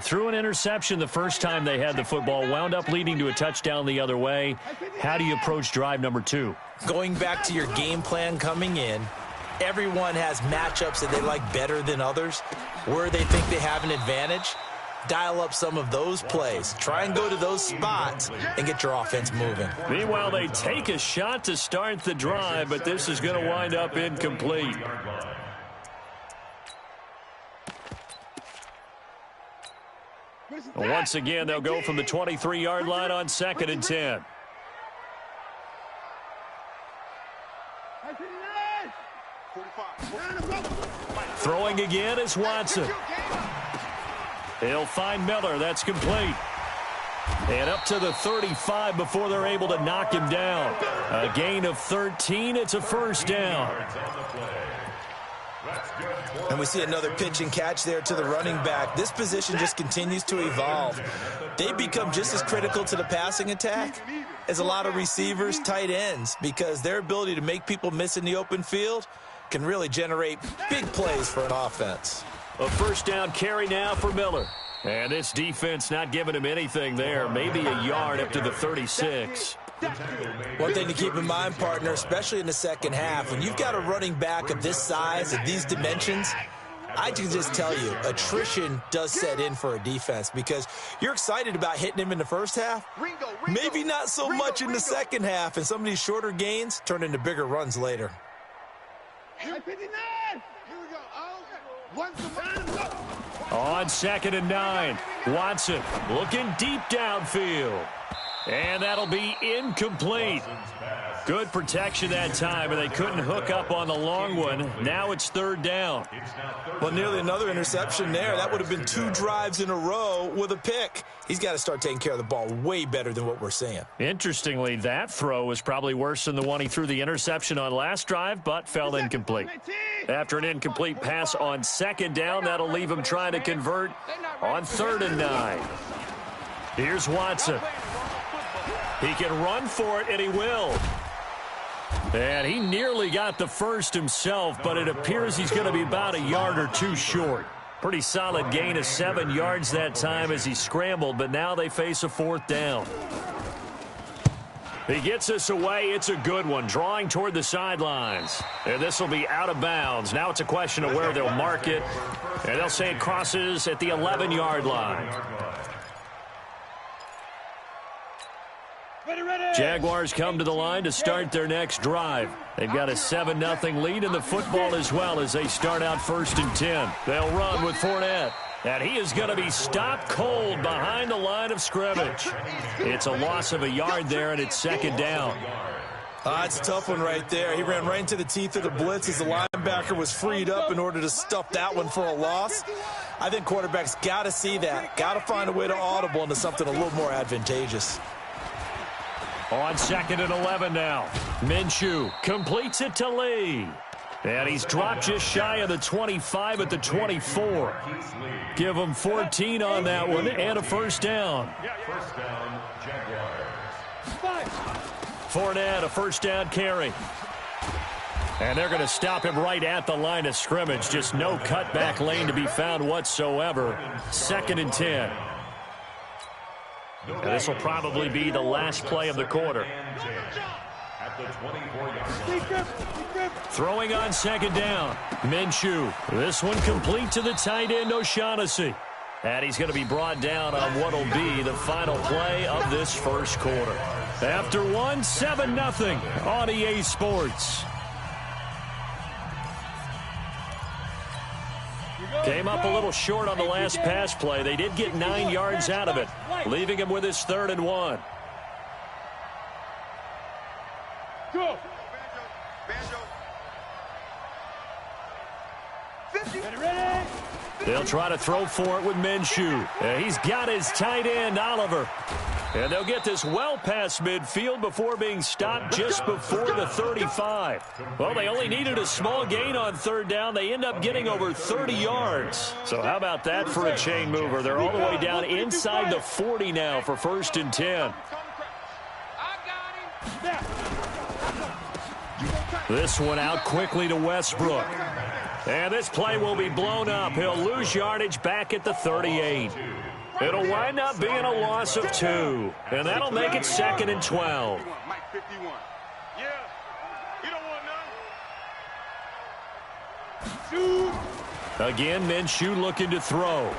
Threw an interception the first time they had the football, wound up leading to a touchdown the other way. How do you approach drive number 2? Going back to your game plan coming in, everyone has matchups that they like better than others. Where they think they have an advantage, dial up some of those plays. Try and go to those spots and get your offense moving. Meanwhile, they take a shot to start the drive, but this is going to wind up incomplete. Once again, they'll go from the 23-yard line on 2nd and 10. Throwing again is Watson. He'll find Miller. That's complete. And up to the 35 before they're able to knock him down. A gain of 13. It's a first down. And we see another pitch and catch there to the running back. This position just continues to evolve. They become just as critical to the passing attack as a lot of receivers, tight ends, because their ability to make people miss in the open field can really generate big plays for an offense. A first down carry now for Miller. And this defense not giving him anything there. Maybe a yard up to the 36. One thing to keep in mind, partner, especially in the second half, when you've got a running back of this size, of these dimensions, I can just tell you, attrition does set in for a defense because you're excited about hitting him in the first half. Maybe not so much in the second half, and some of these shorter gains turn into bigger runs later. On 2nd and 9, Watson looking deep downfield. And that'll be incomplete. Good protection that time, and they couldn't hook up on the long one. Now it's 3rd down. Well, nearly another interception there. That would have been 2 drives in a row with a pick. He's got to start taking care of the ball way better than what we're seeing. Interestingly, that throw was probably worse than the one he threw the interception on last drive, but fell incomplete. After an incomplete pass on 2nd down, that'll leave him trying to convert on 3rd and 9. Here's Watson. He can run for it, and he will. And he nearly got the first himself, but it appears he's going to be about a yard or 2 short. Pretty solid gain of 7 yards that time as he scrambled, but now they face a 4th down. He gets us away. It's a good one, drawing toward the sidelines. And this will be out of bounds. Now it's a question of where they'll mark it. And they'll say it crosses at the 11-yard line. Jaguars come to the line to start their next drive. They've got a 7-0 lead in the football as well as they start out 1st and 10. They'll run with Fournette. And he is going to be stopped cold behind the line of scrimmage. It's a loss of a yard there, and it's 2nd down. It's a tough one right there. He ran right into the teeth of the blitz as the linebacker was freed up in order to stuff that one for a loss. I think quarterbacks got to see that. Got to find a way to audible into something a little more advantageous. On 2nd and 11 now. Minshew completes it to Lee. And he's dropped just shy of the 25 at the 24. Give him 14 on that one and a first down. First down, Jaguars. Fournette, a first down carry. And they're going to stop him right at the line of scrimmage. Just no cutback lane to be found whatsoever. 2nd and 10. And this will probably be the last play of the quarter. Throwing on 2nd down. Minshew. This one complete to the tight end, O'Shaughnessy. And he's going to be brought down on what will be the final play of this first quarter. After 7-0 on EA Sports. Came up a little short on the last pass play. They did get 9 yards out of it, leaving him with his 3rd and 1. They'll try to throw for it with Minshew. He's got his tight end, Oliver. And they'll get this well past midfield before being stopped just before the 35. Well, they only needed a small gain on 3rd down. They end up getting over 30 yards. So how about that for a chain mover? They're all the way down inside the 40 now for 1st and 10. This one out quickly to Westbrook. And this play will be blown up. He'll lose yardage back at the 38. It'll wind up being a loss of 2. And that'll make it 2nd and 12. Again, Minshew looking to throw.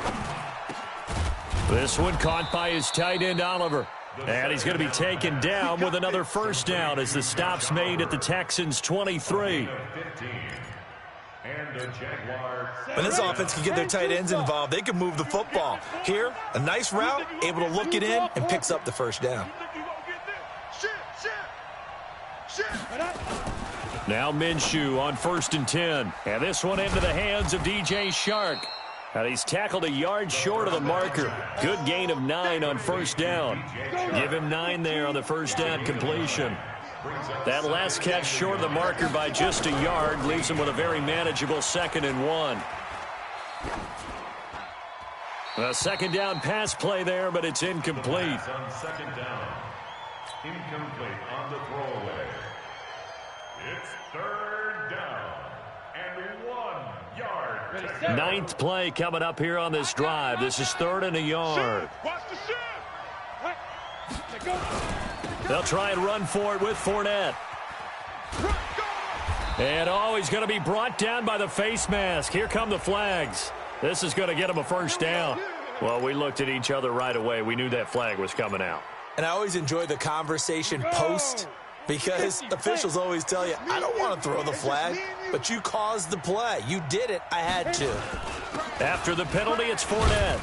This one caught by his tight end, Oliver. And he's going to be taken down with another first down as the stop's made at the Texans' 23. When this offense can get their tight ends involved, they can move the football. Here, a nice route, able to look it in, and picks up the first down. Now Minshew on 1st and 10. And this one into the hands of DJ Chark. And he's tackled a yard short of the marker. Good gain of 9 on first down. Give him 9 there on the first down completion. That last catch short of the marker by just a yard leaves him with a very manageable 2nd and 1. A second down pass play there, but it's incomplete. On second down. Incomplete on the throwaway. It's 3rd down and 1 yard. 9th play coming up here on this drive. This is 3rd and a yard. They'll try and run for it with Fournette. And he's going to be brought down by the face mask. Here come the flags. This is going to get him a first down. Well, we looked at each other right away. We knew that flag was coming out. And I always enjoy the conversation post because officials always tell you, I don't want to throw the flag, but you caused the play. You did it. I had to. After the penalty, it's Fournette.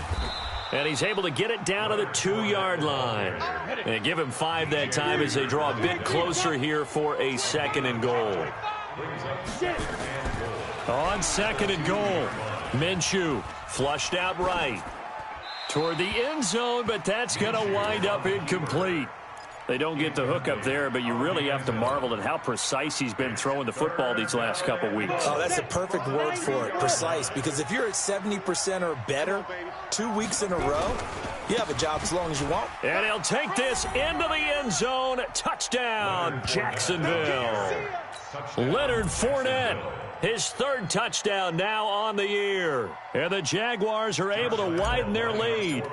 And he's able to get it down to the 2-yard line. And give him 5 that time as they draw a bit closer here for a 2nd and goal. On 2nd and goal, Minshew flushed out right toward the end zone, but that's going to wind up incomplete. They don't get the hook up there, but you really have to marvel at how precise he's been throwing the football these last couple weeks. Oh, that's the perfect word for it, precise, because if you're at 70% or better 2 weeks in a row, you have a job as long as you want. And he'll take this into the end zone. Touchdown, Jacksonville. Leonard Fournette, his 3rd touchdown now on the year. And the Jaguars are able to widen their lead.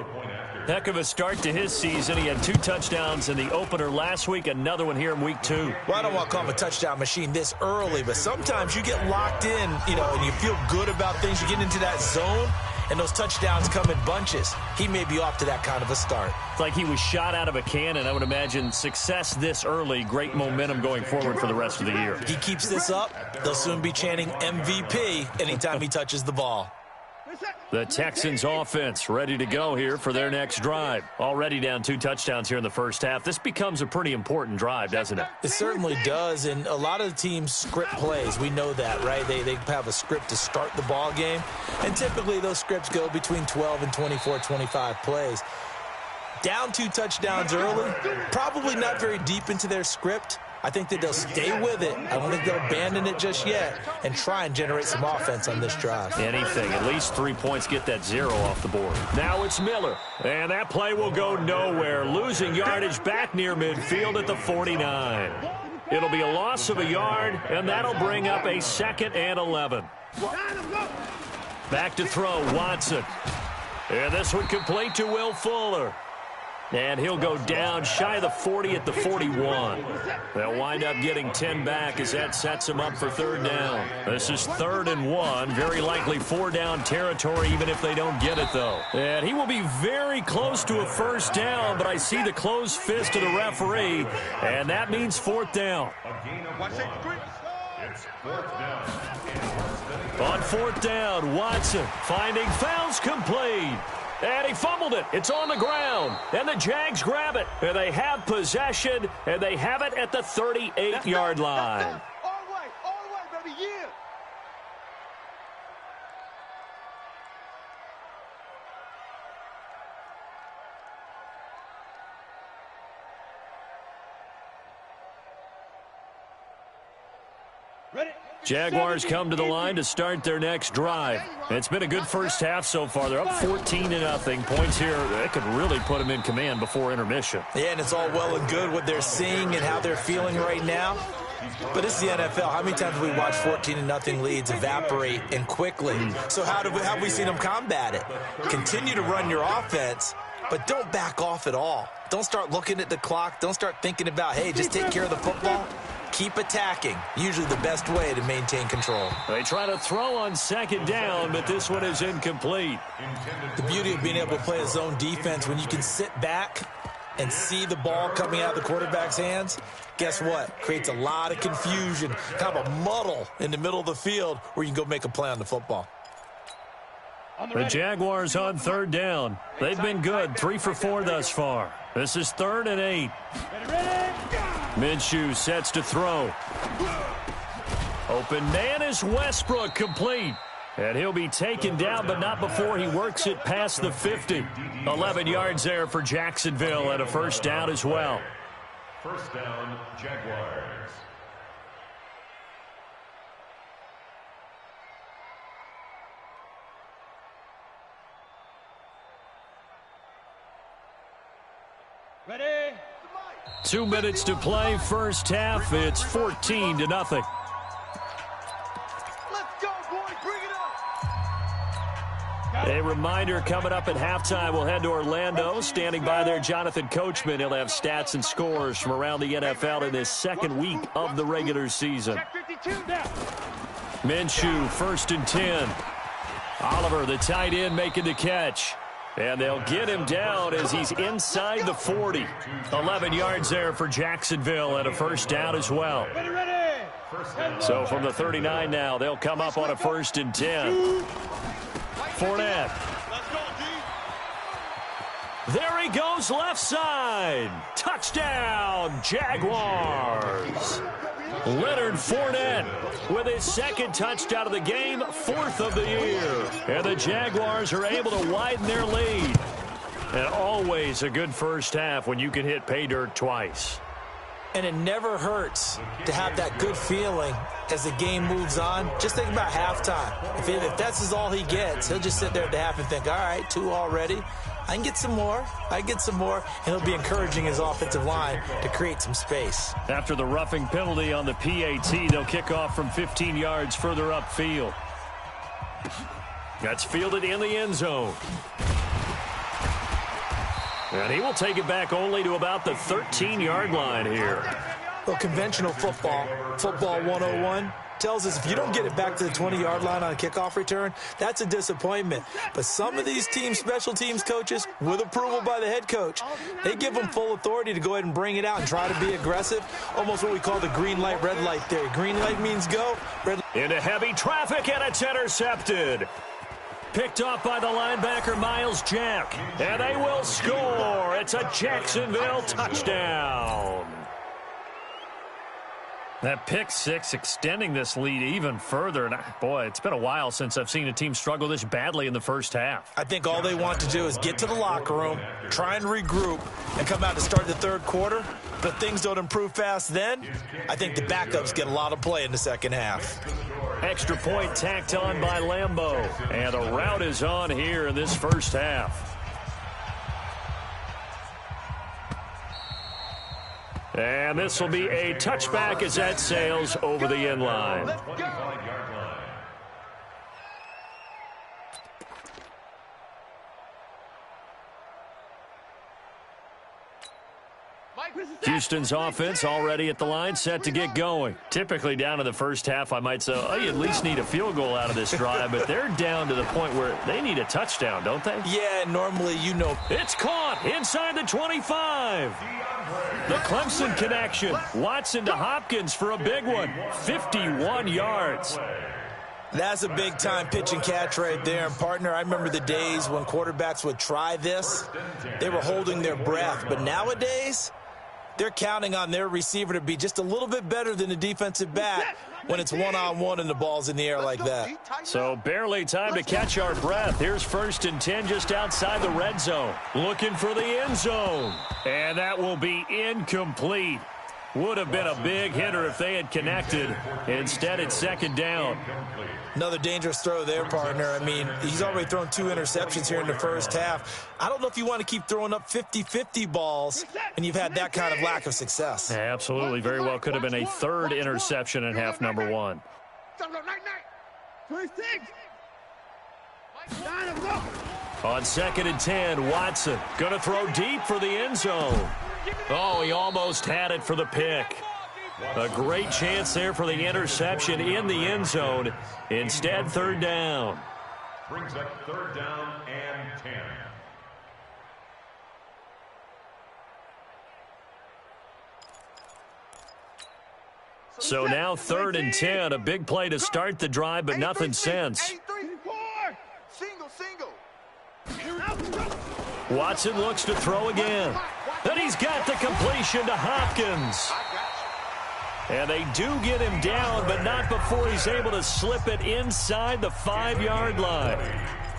Heck of a start to his season. He had 2 touchdowns in the opener last week, another one here in week 2. Well, I don't want to call him a touchdown machine this early, but sometimes you get locked in, and you feel good about things. You get into that zone, and those touchdowns come in bunches. He may be off to that kind of a start. It's like he was shot out of a cannon. I would imagine success this early, great momentum going forward for the rest of the year. He keeps this up, they'll soon be chanting MVP anytime he touches the ball. The Texans offense ready to go here for their next drive. Already down 2 touchdowns here in the first half. This becomes a pretty important drive, doesn't it? It certainly does, and a lot of the teams script plays. We know that, right? They have a script to start the ball game, and typically those scripts go between 12 and 24, 25 plays. Down 2 touchdowns early, probably not very deep into their script. I think that they'll stay with it. I don't think they'll abandon it just yet and try and generate some offense on this drive. Anything. At least 3 points, get that 0 off the board. Now it's Miller. And that play will go nowhere. Losing yardage back near midfield at the 49. It'll be a loss of a yard, and that'll bring up a 2nd and 11. Back to throw, Watson. And this one complete to Will Fuller. And he'll go down shy of the 40 at the 41. They'll wind up getting 10 back as that sets them up for 3rd down. This is 3rd and 1. Very likely 4-down territory even if they don't get it, though. And he will be very close to a first down, but I see the closed fist of the referee, and that means 4th down. It's 4th down. On 4th down, Watson finding fouls complete. And he fumbled it. It's on the ground. And the Jags grab it. And they have possession. And they have it at the 38-yard line. All the way, baby, yeah. Ready? Jaguars come to the line to start their next drive. It's been a good first half so far. They're up 14-0. Points here, that could really put them in command before intermission. Yeah, and it's all well and good what they're seeing and how they're feeling right now. But it's the NFL. How many times have we watched 14-0 leads evaporate and quickly? So how have we seen them combat it? Continue to run your offense, but don't back off at all. Don't start looking at the clock. Don't start thinking about, hey, just take care of the football. Keep attacking. Usually the best way to maintain control. They try to throw on second down, but this one is incomplete. The beauty of being able to play a zone defense when you can sit back and see the ball coming out of the quarterback's hands, guess what? Creates a lot of confusion, kind of a muddle in the middle of the field where you can go make a play on the football. The Jaguars on third down. They've been good, 3 for 4 thus far. This is 3rd and 8. Minshew sets to throw. Open man is Westbrook, complete. And he'll be taken down, but not before he works it past the 50. 11 yards there for Jacksonville and a first down as well. First down, Jaguars. Ready? 2 minutes to play, first half. It's 14-0. Let's go, boys. Bring it up. A reminder, coming up at halftime, we'll head to Orlando. Standing by there, Jonathan Coachman. He'll have stats and scores from around the NFL in this second week of the regular season. Minshew, 1st and 10. Oliver, the tight end, making the catch. And they'll get him down as he's inside the 40. 11 yards there for Jacksonville and a first down as well. So from the 39 now, they'll come up on a 1st and 10. Fournette. There he goes, left side. Touchdown, Jaguars. Leonard Fournette with his 2nd touchdown of the game, 4th of the year. And the Jaguars are able to widen their lead. And always a good first half when you can hit pay dirt twice. And it never hurts to have that good feeling as the game moves on. Just think about halftime. If that's all he gets, he'll just sit there at the half and think, all right, 2 already. I can get some more. And he'll be encouraging his offensive line to create some space. After the roughing penalty on the PAT, they'll kick off from 15 yards further upfield. That's fielded in the end zone. And he will take it back only to about the 13-yard line here. Well, conventional football 101, tells us if you don't get it back to the 20-yard line on a kickoff return, that's a disappointment. But some of these teams, special teams coaches, with approval by the head coach, they give them full authority to go ahead and bring it out and try to be aggressive, almost what we call the green light, red light theory. Green light means go. Red light. Into heavy traffic, and it's intercepted. Picked off by the linebacker, Miles Jack. And they will score. It's a Jacksonville touchdown. That pick six extending this lead even further. And boy, it's been a while since I've seen a team struggle this badly in the first half. I think all they want to do is get to the locker room, try and regroup, and come out to start the third quarter. But if things don't improve fast then, I think the backups get a lot of play in the second half. Extra point tacked on by Lambeau. And the route is on here in this first half. And this will be a touchback as that sails over the end line. Houston's offense already at the line, set to get going. Typically down to the first half, I might say, oh, you at least need a field goal out of this drive, but they're down to the point where they need a touchdown, don't they? Yeah, normally, you know. It's caught inside the 25. The Clemson connection. Watson to Hopkins for a big one. 51 yards. That's a big-time pitch and catch right there. And, partner, I remember the days when quarterbacks would try this. They were holding their breath. But nowadays, they're counting on their receiver to be just a little bit better than the defensive back when it's one-on-one and the ball's in the air like that. So barely time to catch our breath. Here's 1st and 10 just outside the red zone. Looking for the end zone. And that will be incomplete. Would have been a big hitter if they had connected. Instead, it's second down. Another dangerous throw there, partner. I mean, he's already thrown 2 interceptions here in the first half. I don't know if you want to keep throwing up 50-50 balls when you've had that kind of lack of success. Absolutely. Very well could have been a 3rd interception in half number 1. On 2nd and 10, Watson going to throw deep for the end zone. Oh, he almost had it for the pick. A great chance there for the interception in the end zone. Instead, 3rd down. Brings up 3rd down and 10. So now 3rd and 10, a big play to start the drive, but nothing since. Watson looks to throw again. And he's got the completion to Hopkins. And they do get him down, but not before he's able to slip it inside the 5-yard line.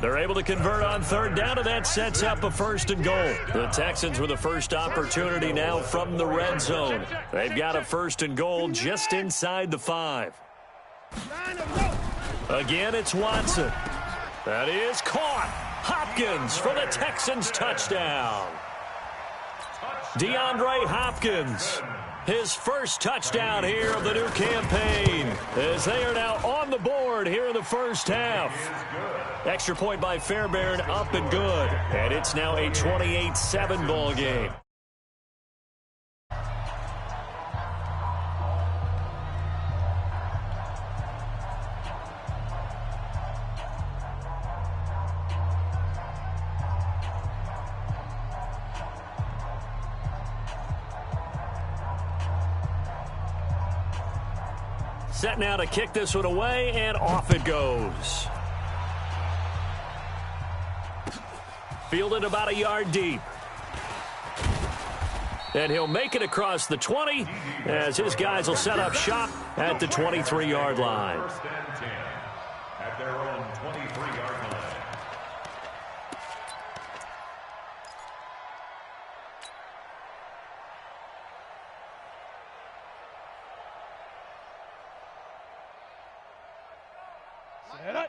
They're able to convert on 3rd down, and that sets up a 1st and goal. The Texans with the first opportunity now from the red zone. They've got a 1st and goal just inside the 5. Again, it's Watson. That is caught. Hopkins for the Texans touchdown. DeAndre Hopkins, his first touchdown here of the new campaign, as they are now on the board here in the first half. Extra point by Fairbairn, up and good. And it's now a 28-7 ball game. Set now to kick this one away, and off it goes. Fielded about a yard deep. And he'll make it across the 20 as his guys will set up shop at the 23-yard line. 1st and 10 at their own 23-yard line.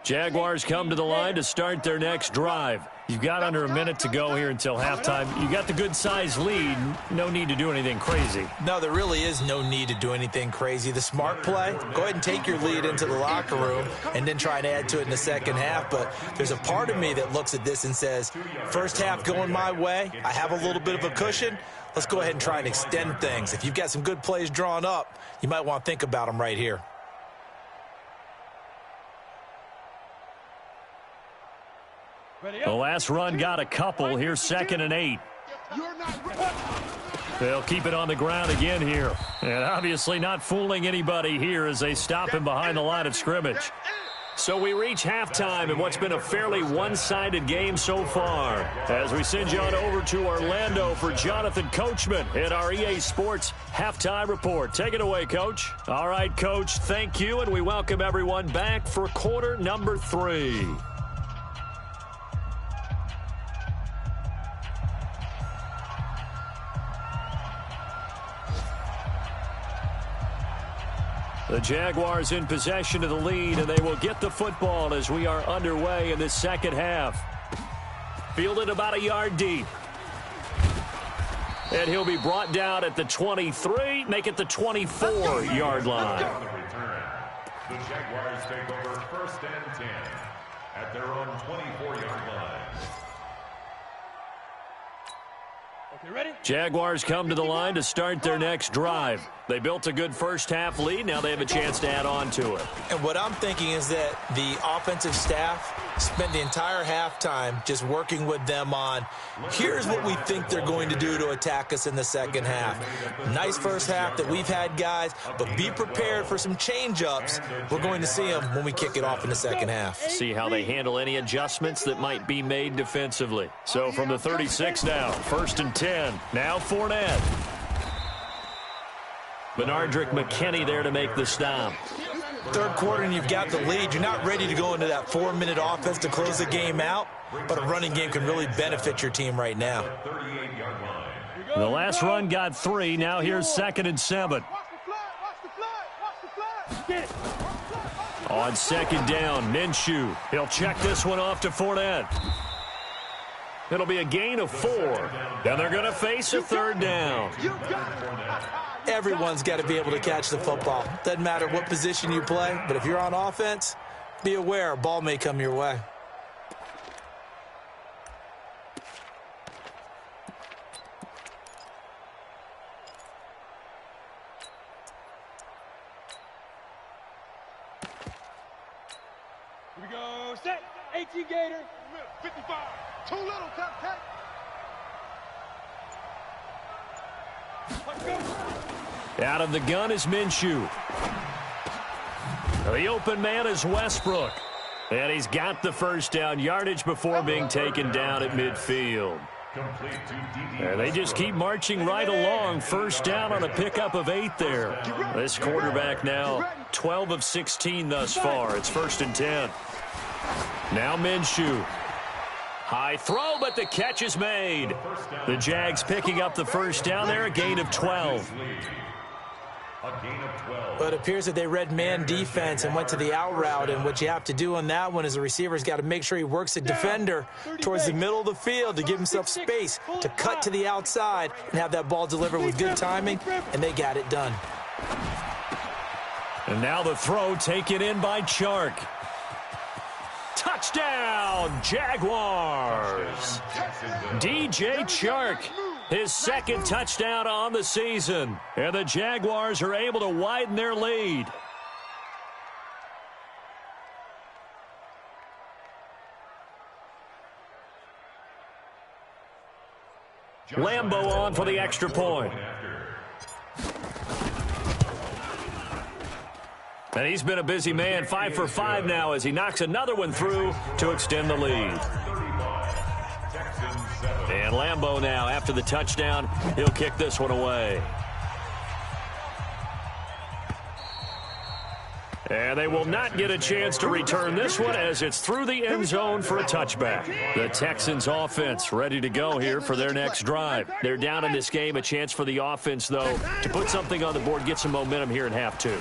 Jaguars come to the line to start their next drive. You've got under a minute to go here until halftime. You got the good-sized lead. No need to do anything crazy. No, there really is no need to do anything crazy. The smart play, go ahead and take your lead into the locker room and then try and add to it in the second half. But there's a part of me that looks at this and says, first half going my way, I have a little bit of a cushion. Let's go ahead and try and extend things. If you've got some good plays drawn up, you might want to think about them right here. The last run got a couple. Here's 2nd and 8. They'll keep it on the ground again here. And obviously not fooling anybody here as they stop him behind the line of scrimmage. So we reach halftime in what's been a fairly one-sided game so far. As we send you on over to Orlando for Jonathan Coachman in our EA Sports Halftime Report. Take it away, Coach. All right, Coach, thank you, and we welcome everyone back for quarter number 3. The Jaguars in possession of the lead, and they will get the football as we are underway in this second half. Fielded about a yard deep. And he'll be brought down at the 23, make it the 24-yard line. The Jaguars take over 1st and 10 at their own 24-yard line. Jaguars come to the line to start their next drive. They built a good first half lead. Now they have a chance to add on to it. And what I'm thinking is that the offensive staff spent the entire halftime just working with them on, here's what we think they're going to do to attack us in the second half. Nice first half that we've had, guys, but be prepared for some change-ups. We're going to see them when we kick it off in the second half. See how they handle any adjustments that might be made defensively. So from the 36 now, 1st and 10. Now Fournette. Benardrick McKinney there to make the stop. Third quarter and you've got the lead. You're not ready to go into that 4-minute offense to close the game out, but a running game can really benefit your team right now. 38-yard line. The last run got 3. Now here's 2nd and 7. On 2nd down, Minshew. He'll check this one off to Fournette. It'll be a gain of 4. And they're going to face a 3rd down. Everyone's got to be able to catch the football. Doesn't matter what position you play, but if you're on offense, be aware a ball may come your way. Here we go, set, 18 Gator, 55, too little, tap. Let's go. Out of the gun is Minshew. The open man is Westbrook. And he's got the 1st down yardage before being taken down at midfield. And they just keep marching right along. 1st down on a pickup of 8 there. This quarterback now 12 of 16 thus far. It's 1st and 10. Now Minshew. High throw, but the catch is made. The Jags picking up the 1st down there, a gain of 12. But it appears that they read man defense and went to the out route, and what you have to do on that one is the receiver's got to make sure he works the defender towards the middle of the field to give himself space to cut to the outside and have that ball delivered with good timing, and they got it done. And now the throw taken in by Chark. Touchdown, Jaguars. DJ Chark, his 2nd touchdown on the season. And the Jaguars are able to widen their lead. Lambo on for the extra point. And he's been a busy man, 5 for 5 now as he knocks another one through to extend the lead. And Lambo now, after the touchdown, he'll kick this one away. And they will not get a chance to return this one as it's through the end zone for a touchback. The Texans offense ready to go here for their next drive. They're down in this game, a chance for the offense, though, to put something on the board, get some momentum here in half 2.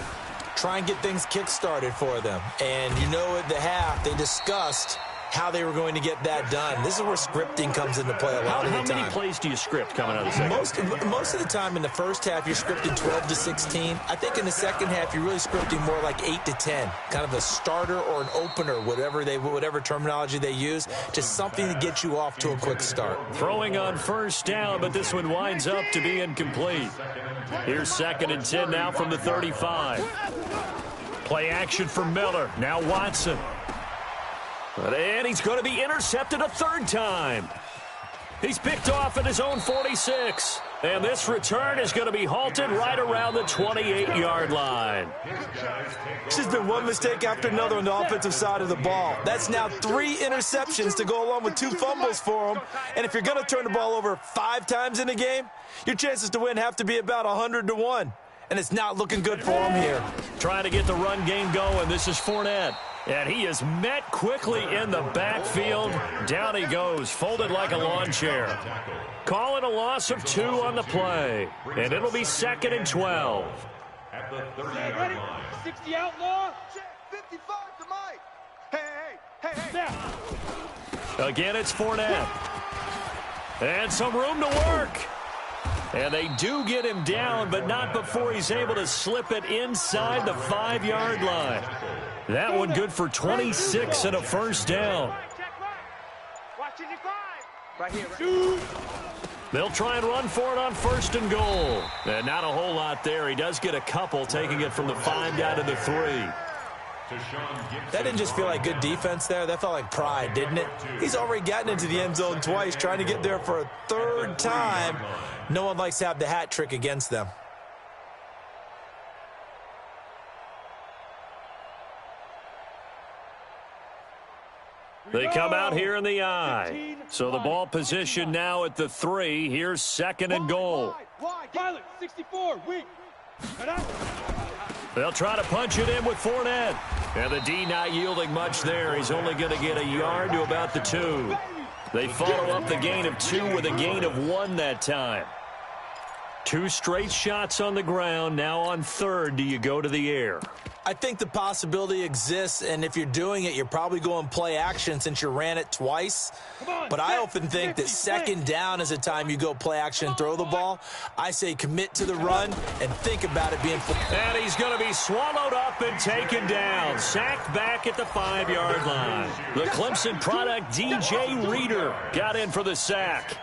Try and get things kick-started for them. And you know at the half, they discussed how they were going to get that done. This is where scripting comes into play a lot of the time. How many plays do you script coming out of the second? Most of the time in the first half, you're scripting 12 to 16. I think in the second half, you're really scripting more like 8 to 10. Kind of a starter or an opener, whatever terminology they use. Just something to get you off to a quick start. Throwing on 1st down, but this one winds up to be incomplete. Here's 2nd and 10 now from the 35. Play action for Miller. Now Watson. And he's going to be intercepted a 3rd time. He's picked off at his own 46. And this return is going to be halted right around the 28-yard line. It's just been one mistake after another on the offensive side of the ball. That's now 3 interceptions to go along with 2 fumbles for him. And if you're going to turn the ball over 5 times in a game, your chances to win have to be about 100 to 1. And it's not looking good for him here. Trying to get the run game going. This is Fournette. And he is met quickly in the backfield. Down he goes, folded like a lawn chair. Call it a loss of 2 on the play. And it'll be 2nd and 12. At the 30-yard line. 60 outlaw. 55 to Mike. Hey. Again, it's Fournette. And some room to work. And they do get him down, but not before he's able to slip it inside the 5-yard line. That one good for 26 and a 1st down. They'll try and run for it on 1st and goal. And not a whole lot there. He does get a couple, taking it from the 5 down to the 3. That didn't just feel like good defense there. That felt like pride, didn't it? He's already gotten into the end zone twice, trying to get there for a 3rd time. No one likes to have the hat trick against them. They come out here in the eye. So the ball position now at the 3. Here's 2nd and goal. Pilot, 64, weak. They'll try to punch it in with Fournette. And the D not yielding much there. He's only going to get a yard to about the 2. They follow up the gain of 2 with a gain of 1 that time. 2 straight shots on the ground. Now on 3rd, do you go to the air? I think the possibility exists, and if you're doing it, you're probably going play action since you ran it twice. But I often think that 2nd down is a time you go play action and throw the ball. I say commit to the run and think about it being... And he's going to be swallowed up and taken down. Sacked back at the 5-yard line. The Clemson product, DJ Reader, got in for the sack.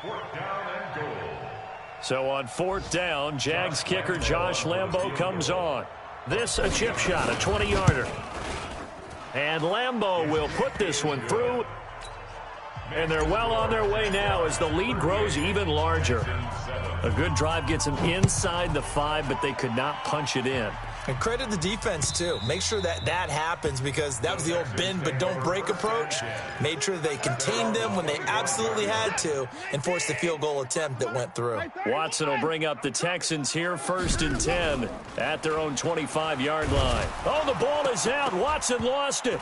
So on 4th down, Jags kicker Josh Lambo comes on. This a chip shot, a 20-yarder. And Lambo will put this one through. And they're well on their way now as the lead grows even larger. A good drive gets them inside the 5, but they could not punch it in. And credit the defense, too. Make sure that that happens because that was the old bend but don't break approach. Made sure they contained them when they absolutely had to and forced the field goal attempt that went through. Watson will bring up the Texans here 1st and 10 at their own 25-yard line. Oh, the ball is out. Watson lost it.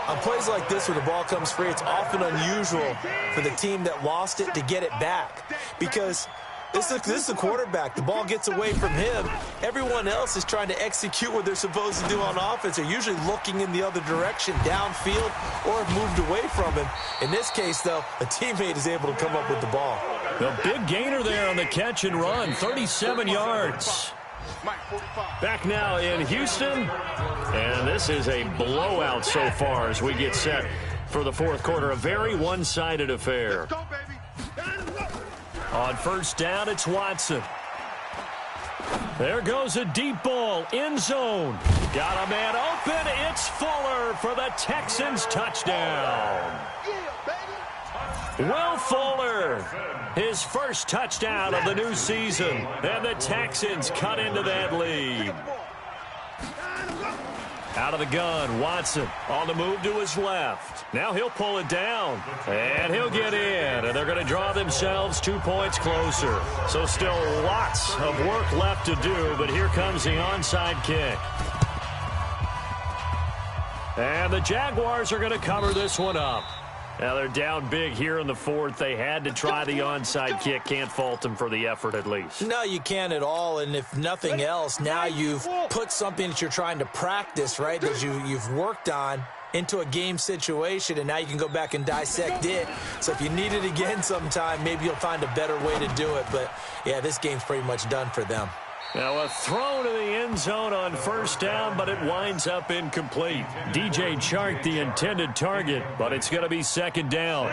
On plays like this where the ball comes free, it's often unusual for the team that lost it to get it back because this is the quarterback. The ball gets away from him. Everyone else is trying to execute what they're supposed to do on offense. They're usually looking in the other direction, downfield, or have moved away from him. In this case, though, a teammate is able to come up with the ball. The big gainer there on the catch and run, 37 yards. Back now in Houston, and this is a blowout so far as we get set for the 4th quarter. A very one-sided affair. On 1st down, it's Watson. There goes a deep ball, end zone. Got a man open. It's Fuller for the Texans touchdown. Will Fuller, his first touchdown of the new season. And the Texans cut into that lead. Out of the gun, Watson on the move to his left. Now he'll pull it down, and he'll get in. And they're going to draw themselves 2 points closer. So still lots of work left to do, but here comes the onside kick. And the Jaguars are going to cover this one up. Now they're down big here in the 4th. They had to try the onside kick. Can't fault them for the effort at least. No, you can't at all. And if nothing else, now you've put something that you're trying to practice, right, that you've worked on into a game situation, and now you can go back and dissect it. So if you need it again sometime, maybe you'll find a better way to do it. But, yeah, this game's pretty much done for them. Now a throw to the end zone on 1st down, but it winds up incomplete. DJ Chark the intended target, but it's going to be 2nd down.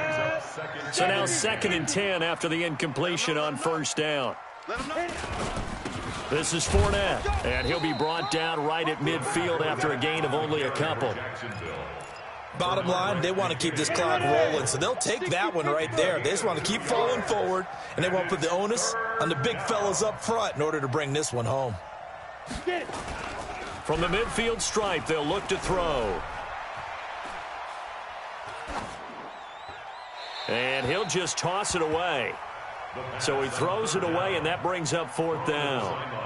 So now 2nd and 10 after the incompletion on 1st down. This is Fournette, and he'll be brought down right at midfield after a gain of only a couple. Bottom line, they want to keep this clock rolling, so they'll take that one right there. They just want to keep falling forward, and they want to put the onus on the big fellas up front in order to bring this one home. From the midfield stripe, they'll look to throw. And he'll just toss it away. So he throws it away, and that brings up 4th down.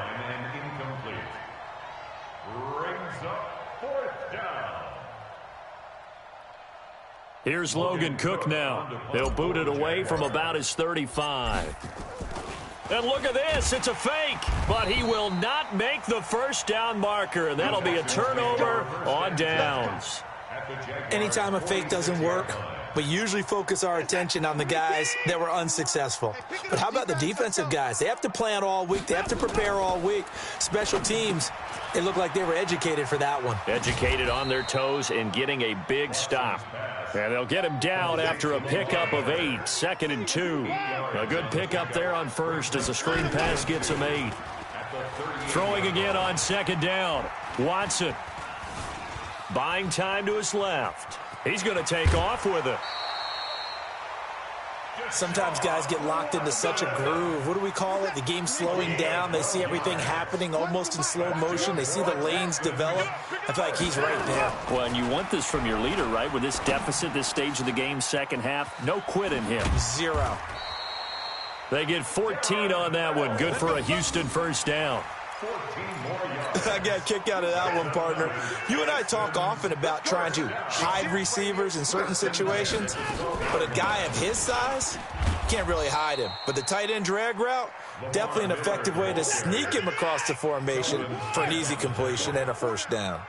Here's Logan Cook now. He'll boot it away from about his 35. And look at this. It's a fake, but he will not make the 1st down marker, and that'll be a turnover on downs. Anytime a fake doesn't work, we usually focus our attention on the guys that were unsuccessful. But how about the defensive guys? They have to plan all week. They have to prepare all week. Special teams, it looked like they were educated for that one. Educated on their toes and getting a big stop. And they'll get him down after a pickup of 8, 2nd and 2. A good pickup there on 1st as the screen pass gets him 8. Throwing again on 2nd down. Watson. Buying time to his left. He's going to take off with it. Sometimes guys get locked into such a groove. What do we call it? The game slowing down. They see everything happening almost in slow motion. They see the lanes develop. I feel like he's right there. Well, and you want this from your leader, right? With this deficit, this stage of the game, 2nd half, no quit in him. 0. They get 14 on that one. Good for a Houston 1st down. I got a kick out of that one, partner. You and I talk often about trying to hide receivers in certain situations, but a guy of his size, Can't really hide him. But the tight end drag route, definitely an effective way to sneak him across the formation for an easy completion and a first down.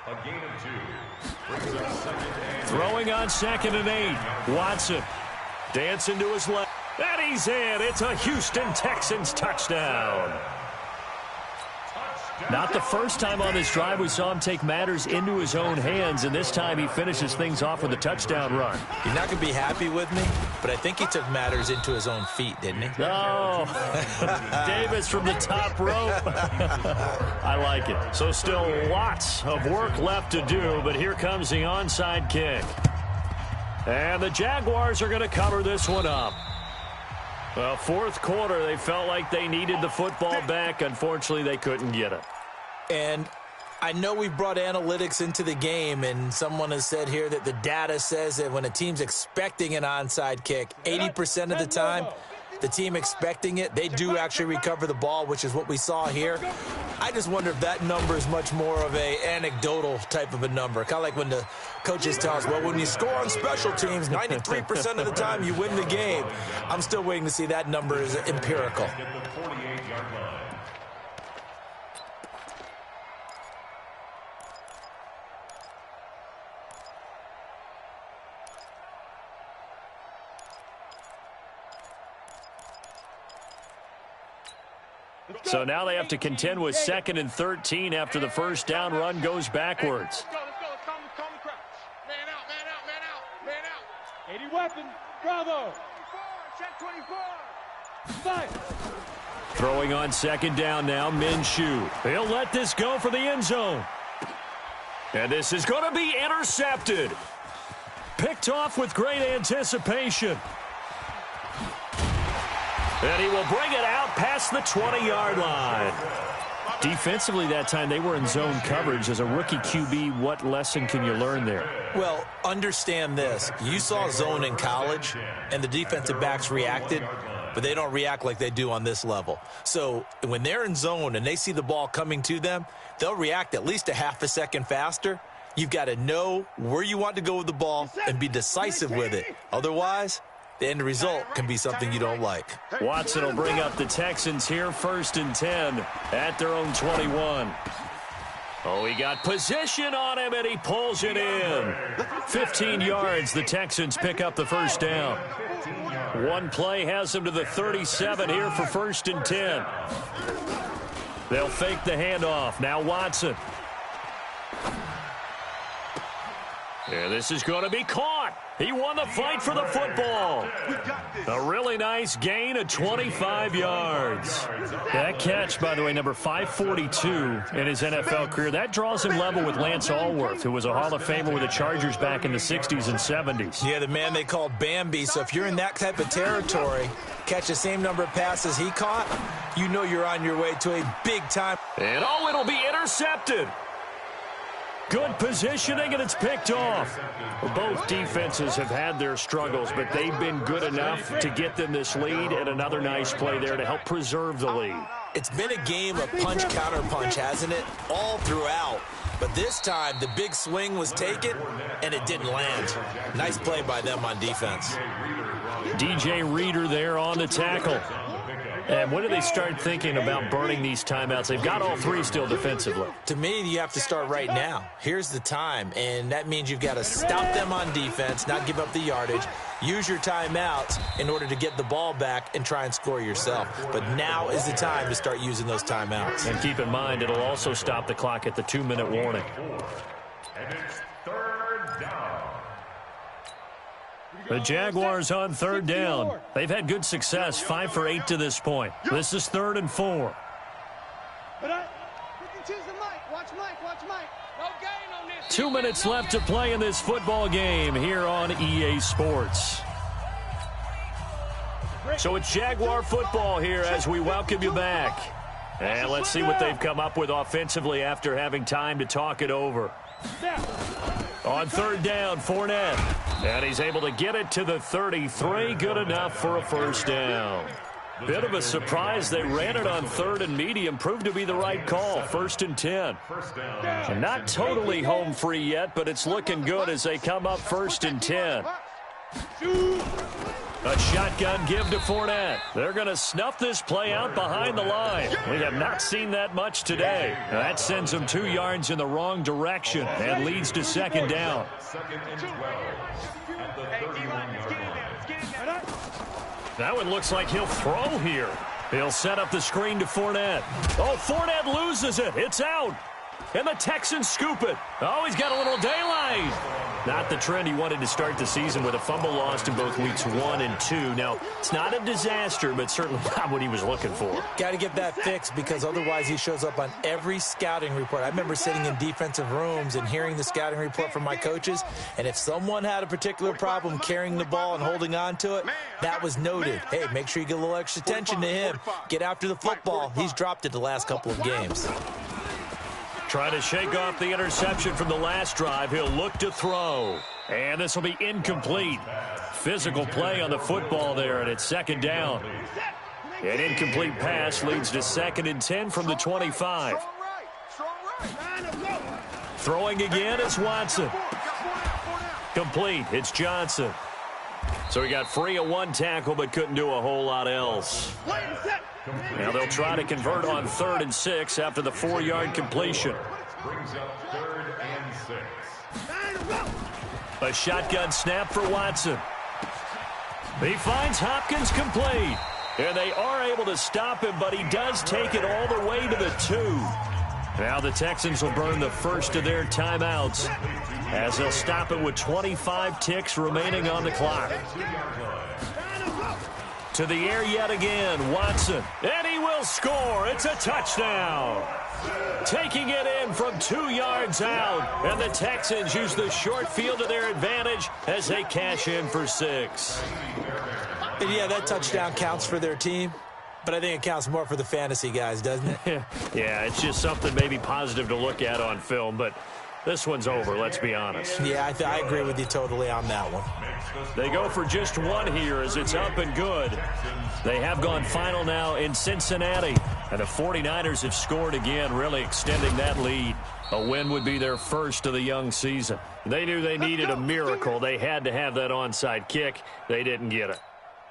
Throwing on 2nd and 8. Watson dancing to his left. And he's in. It's a Houston Texans touchdown. Not the first time on this drive we saw him take matters into his own hands, and this time he finishes things off with a touchdown run. You're not going to be happy with me, but I think he took matters into his own feet, didn't he? Oh, Davis from the top rope. I like it. So still lots of work left to do, but here comes the onside kick. And the Jaguars are going to cover this one up. Well, fourth quarter, they felt like they needed the football back. Unfortunately, they couldn't get it. And I know we brought analytics into the game, and someone has said here that the data says that when a team's expecting an onside kick, 80% of the time, the team expecting it, they do actually recover the ball, which is what we saw here. I just wonder if that number is much more of a anecdotal type of a number. Kind of like when the coaches tell us, well, when you score on special teams, 93% of the time you win the game. I'm still waiting to see that number is empirical. So now they have to contend with 2nd and 13 after the first down run goes backwards. Let's go. Calm the crouch. Man out. 80 weapon. Bravo. Check 24. Fight. Throwing on 2nd down now, Minshew. He'll let this go for the end zone. And this is going to be intercepted. Picked off with great anticipation. And he will bring it out past the 20-yard line. Defensively that time, they were in zone coverage. As a rookie QB, what lesson can you learn there? Well, understand this. You saw zone in college, and the defensive backs reacted, but they don't react like they do on this level. So when they're in zone and they see the ball coming to them, they'll react at least a half a second faster. You've got to know where you want to go with the ball and be decisive with it. Otherwise, the end result can be something you don't like. Watson will bring up the Texans here, 1st and 10 at their own 21. Oh, he got position on him, and he pulls it in. 15 yards, the Texans pick up the first down. One play has them to the 37 here for 1st and 10. They'll fake the handoff. Now Watson. And this is going to be caught. He won the fight for the football. A really nice gain of 25 yards. That catch, by the way, number 542 in his NFL career. That draws him level with Lance Allworth, who was a Hall of Famer with the Chargers back in the 60s and 70s. Yeah, the man they called Bambi. So if you're in that type of territory, catch the same number of passes he caught, you know you're on your way to a big time. And oh, it'll be intercepted. Good positioning, and it's picked off. Well, both defenses have had their struggles, but they've been good enough to get them this lead, and another nice play there to help preserve the lead. It's been a game of punch-counter-punch, hasn't it? All throughout. But this time, the big swing was taken, and it didn't land. Nice play by them on defense. DJ Reader there on the tackle. And when do they start thinking about burning these timeouts? They've got all three still defensively. To me, you have to start right now. Here's the time, and that means you've got to stop them on defense, not give up the yardage, use your timeouts in order to get the ball back and try and score yourself. But now is the time to start using those timeouts. And keep in mind, it'll also stop the clock at the 2-minute warning. And it's 3rd down. The Jaguars on 3rd down. They've had good success, 5 for 8 to this point. This is 3rd and 4. But you can choose the mic. Watch Mike. No gain on this. 2 minutes left to play in this football game here on EA Sports. So it's Jaguar football here as we welcome you back. And let's see what they've come up with offensively after having time to talk it over. On 3rd down, Fournette. And he's able to get it to the 33. Good enough for a first down. Bit of a surprise. They ran it on 3rd and medium. Proved to be the right call. 1st and 10. And not totally home free yet, but it's looking good as they come up 1st and 10. A shotgun give to Fournette. They're going to snuff this play out behind the line. We have not seen that much today. That sends them 2 yards in the wrong direction and leads to second down. Second and 12 at the 31-yard line. That one looks like he'll throw here. He'll set up the screen to Fournette. Oh, Fournette loses it. It's out. And the Texans scoop it. Oh, he's got a little daylight. Not the trend he wanted to start the season with a fumble lost in both weeks 1 and 2. Now, it's not a disaster, but certainly not what he was looking for. Got to get that fixed because otherwise he shows up on every scouting report. I remember sitting in defensive rooms and hearing the scouting report from my coaches, and if someone had a particular problem carrying the ball and holding on to it, that was noted. Hey, make sure you get a little extra attention to him. Get after the football. He's dropped it the last couple of games. Try to shake off the interception from the last drive. He'll look to throw. And this will be incomplete. Physical play on the football there, and it's second down. An incomplete pass leads to 2nd and 10 from the 25. Throwing again is Watson. Complete. It's Johnson. So he got free of 1 tackle but couldn't do a whole lot else. Now they'll try to convert on 3rd and 6 after the 4-yard completion. Brings up 3rd and 6. A shotgun snap for Watson. He finds Hopkins complete. And they are able to stop him, but he does take it all the way to the 2. Now the Texans will burn the first of their timeouts as they'll stop it with 25 ticks remaining on the clock. To the air yet again, Watson. And he will score. It's a touchdown. Taking it in from 2 yards out. And the Texans use the short field to their advantage as they cash in for 6. And yeah, that touchdown counts for their team. But I think it counts more for the fantasy guys, doesn't it? Yeah, it's just something maybe positive to look at on film. But this one's over, let's be honest. Yeah, I agree with you totally on that one. They go for just 1 here as it's up and good. They have gone final now in Cincinnati. And the 49ers have scored again, really extending that lead. A win would be their first of the young season. They knew they needed a miracle. They had to have that onside kick. They didn't get it.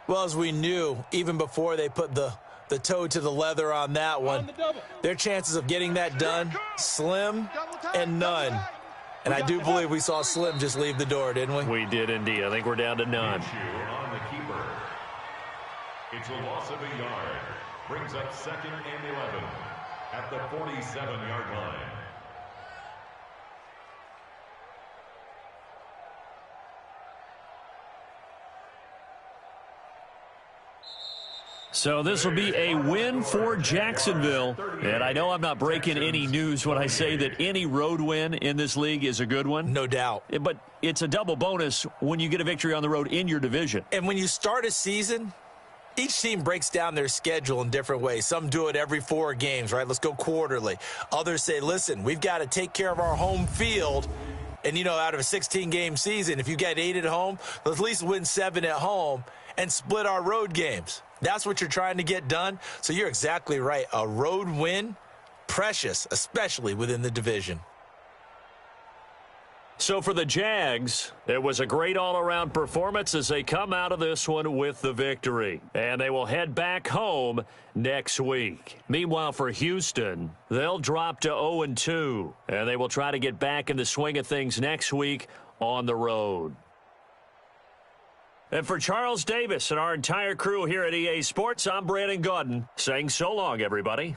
Well, as we knew, even before they put the toe to the leather on that one, their chances of getting that done, slim and none. And I do believe we saw Slim just leave the door, didn't we? We did indeed. I think we're down to none. On the keeper. It's a loss of a yard. Brings up 2nd and 11 at the 47-yard line. So this will be a win for Jacksonville. And I know I'm not breaking any news when I say that any road win in this league is a good one. No doubt. But it's a double bonus when you get a victory on the road in your division. And when you start a season, each team breaks down their schedule in different ways. Some do it every 4 games, right? Let's go quarterly. Others say, listen, we've got to take care of our home field. And, you know, out of a 16-game season, if you get 8 at home, let's at least win 7 at home and split our road games. That's what you're trying to get done. So you're exactly right. A road win, precious, especially within the division. So for the Jags, it was a great all-around performance as they come out of this one with the victory. And they will head back home next week. Meanwhile, for Houston, they'll drop to 0-2. And they will try to get back in the swing of things next week on the road. And for Charles Davis and our entire crew here at EA Sports, I'm Brandon Gaudin saying so long, everybody.